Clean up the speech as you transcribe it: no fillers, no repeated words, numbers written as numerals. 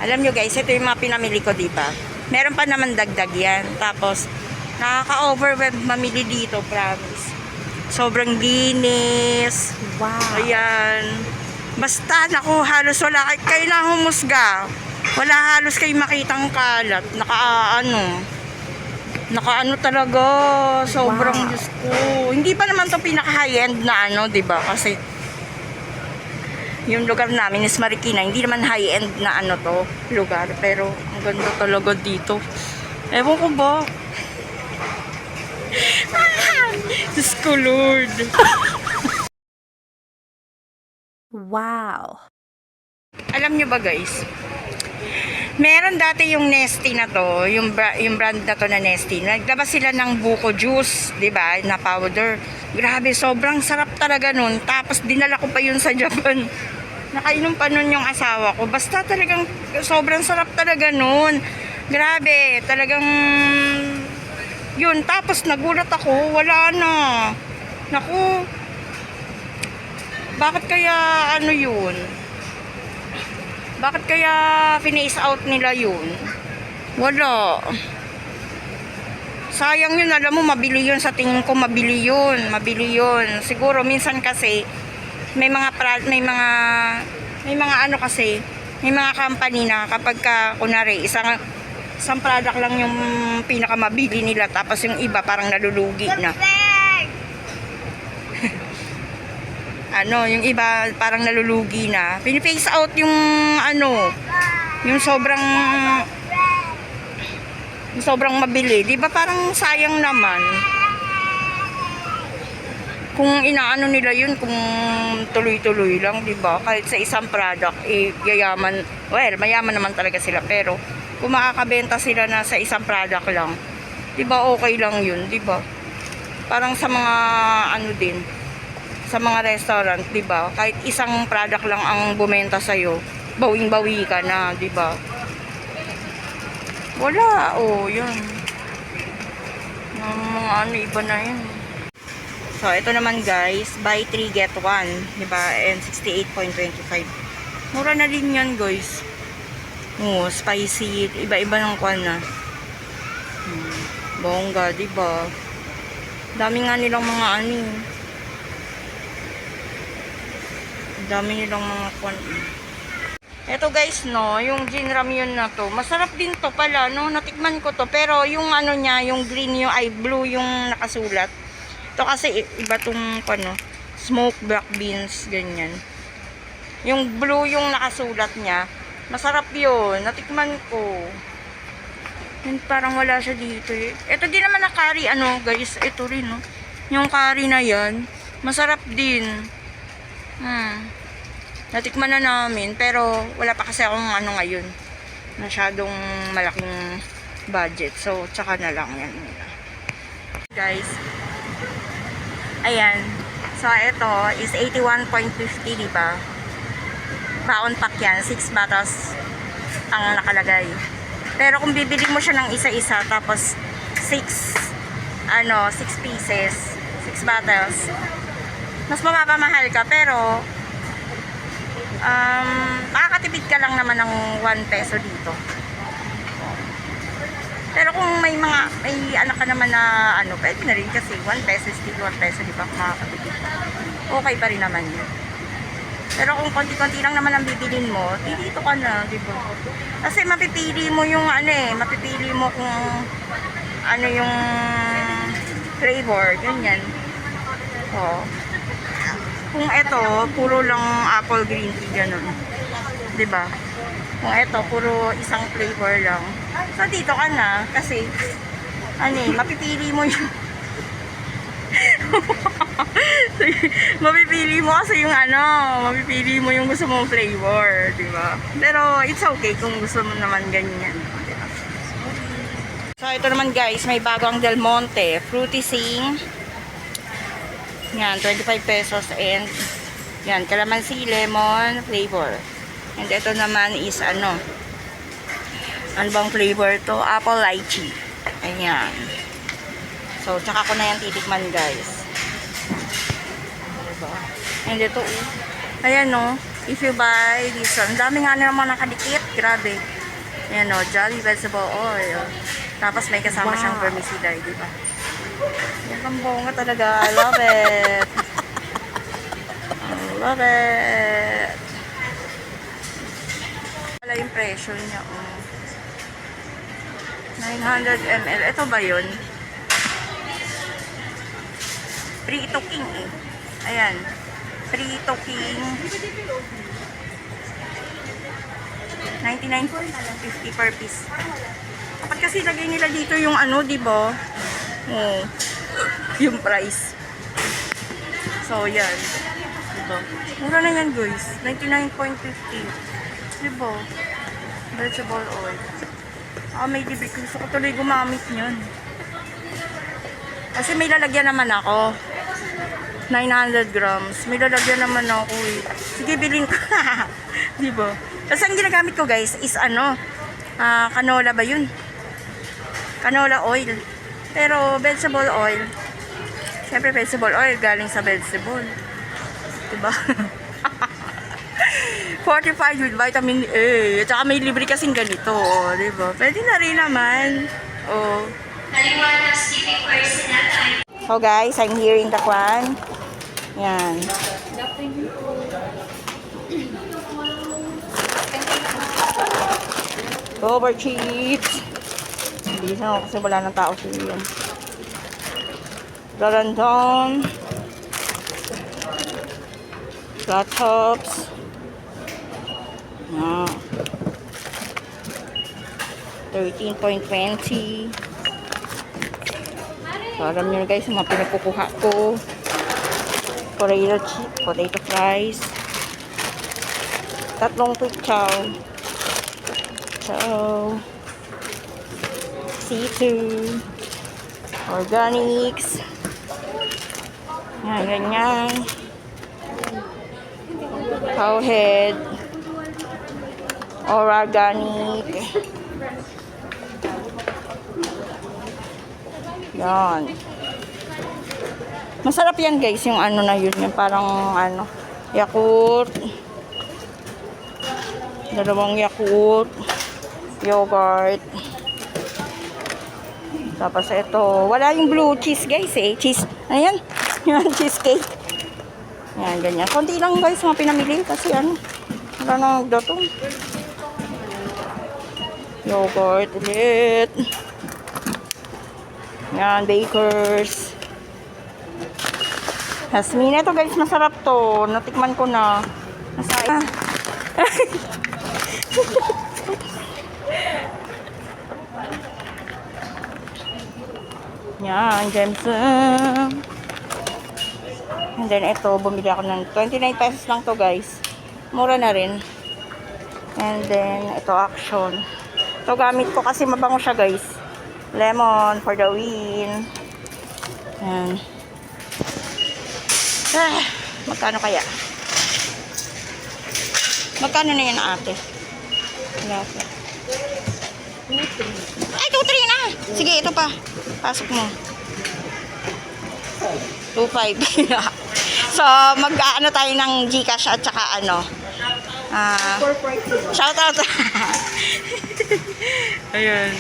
Alam nyo guys, ito yung mga pinamili ko, diba? Meron pa naman dagdag yan. Tapos, nakaka-overwhelm mamili dito, promise. Sobrang linis. Wow. Ayan. Basta, naku, halos wala kayo na humusga. Wala halos kayo makitang kalat. Naka-ano talaga. Sobrang Wow. Diyos ko. Hindi pa naman to pinaka-high-end na diba? Kasi, yung lugar namin is Marikina. Hindi naman high-end na to, lugar. Pero, ang ganda talaga dito. Ewan ko ba? Diyos ko, Lord. Wow. Alam nyo ba guys, meron dati yung Nestea na to, yung brand na to na Nestea. Naglabas sila ng buko juice, di ba, na powder. Grabe, sobrang sarap talaga nun. Tapos dinala ko pa yun sa Japan. Nakainom pa nun yung asawa ko. Basta talagang sobrang sarap talaga nun. Grabe, talagang yun. Tapos nagulat ako, wala na. Naku, bakit kaya yun? Bakit kaya finish out nila yun? Wala. Sayang yun, alam mo, mabili yun. Sa tingin ko, mabili yun. Mabili yun. Siguro, minsan kasi, may mga company na kapag ka, kunwari, isang product lang yung pinakamabili nila, tapos yung iba parang nalulugi na. Yung iba parang nalulugi na. Pini-phase out yung yung sobrang mabili. 'Di ba parang sayang naman. Kung inaano nila yun, kung tuloy-tuloy lang, 'di ba? Kahit sa isang product yayaman. Well, mayaman naman talaga sila, pero kung makakabenta sila na sa isang product lang, 'di ba okay lang yun, 'di ba? Parang sa mga din, sa mga restaurant, 'di ba? Kahit isang product lang ang bumenta sa iyo, bawing-bawi ka na, 'di ba? Wala, yun. Yung mga iba na yun. So, ito naman guys, buy 3 get 1, 'di ba? And 68.25. Mura na din 'yan, guys. Spicy, iba-iba ng kwan na. Bongga, 'di ba? Dami nga nilang mga dami nilang mga kwan. Eto guys, yung gin ramyun na to, masarap din to pala, natikman ko to, pero yung niya, yung green, yung blue yung nakasulat. Ito kasi iba tong smoked black beans, ganyan. Yung blue yung nakasulat niya, masarap yun, natikman ko. Parang wala siya dito eh. Ito din naman na curry, guys, ito rin, yung curry na yan, masarap din. Natikman na namin, pero wala pa kasi akong ngayon. Masyadong malaking budget. So, tsaka na lang yan. Guys. Ayan. So, ito is 81.50, diba? Baon pack yan. 6 bottles ang nakalagay. Pero kung bibili mo siya ng isa-isa, tapos 6 pieces, 6 bottles, mas mapapamahal ka, pero makakatipid ka lang naman ng 1 peso dito. Pero kung may anak ka naman na pwede na rin kasi 1 peso, still 1 peso, di ba? Makakatipid. Okay pa rin naman yun. Pero kung konti-konti lang naman ang bibilin mo, dito ka na, di ba? Kasi mapipili mo yung mapipili mo kung yung flavor, ganyan. Kung ito, puro lang apple green tea, ganun. 'Di ba? Kung ito, puro isang flavor lang. So, dito ka na, kasi, mapipili mo yung, mapipili mo kasi yung mapipili mo yung gusto mong flavor, 'di ba? Pero, it's okay kung gusto mo naman ganyan. Diba? So, ito naman guys, may bagong Del Monte, Fruity Sing. Yan, 25 pesos, and yan, calamansi, lemon flavor. And ito naman is ano bang flavor to? Apple lychee. Ayan. So, tsaka ko na yan titikman guys. Diba? And ito, ayan If you buy this one, ang dami nga naman nakadikit. Grabe. Ayan o, Jolly Vegetable Oil. Tapos may kasama siyang vermicelli, di ba? Yan ang bunga talaga. I love it. I love it. Wala yung presyo niya. 900 ml. Ito ba yun? Frito King eh. Ayan. Frito King. 99.50 per piece. Dapat kasi lagay nila dito yung ano, di ba? Oh, yung price. So, yan. Diba? Mura na yan, guys. 99.50. Diba? Vegetable oil. May libre. Gusto ko tuloy gumamit yun. Kasi may lalagyan naman ako. 900 grams. May lalagyan naman ako eh. Sige, bilhin ko. Diba? Kasi ang ginagamit ko, guys, is ano, canola ba yun? Canola oil. Pero vegetable oil, syempre vegetable oil galing sa vegetable. Diba? 45 with vitamin A. At saka may libre kasing ganito. Oh, diba? Pwede na rin naman. Oh. So guys, I'm here in the kwan. Yan. Over chips. Hindi na kasi wala ng tao sila yan. Garandon. Flat tops. Ah. 13.20. So, alam nyo guys, mga pinakukuha ko. Potato fries. Tatlong quick chow. C2 Organics. Yan, ganyan. Cowhead. Organic. Yan. Masarap yan guys, yung ano na yun, yung parang ano, Yakult. Dalawang Yakult. Yogurt. Tapos ito, wala yung blue cheese guys eh. Cheese, ayan. Yan, cheesecake. Yan, ganyan. Konti lang guys, mga pinamili kasi ano, wala na nagdato. Yogurt ulit. Yan, bakers. Hasmina to guys, masarap to. Natikman ko na. Nasa yan, Jameson. And then ito, bumili ako ng 29 pesos lang to guys. Mura na rin. And then ito, Action. Ito gamit ko kasi mabango siya guys. Lemon for the win. Yan. Magkano kaya? Magkano na yan ate? Wala pa. 2-3. Ay, 2-3 na. Sige, ito pa. Pasok mo. 2-5. So, mag-ano tayo ng Gcash at saka ano. Shout out. Ayun.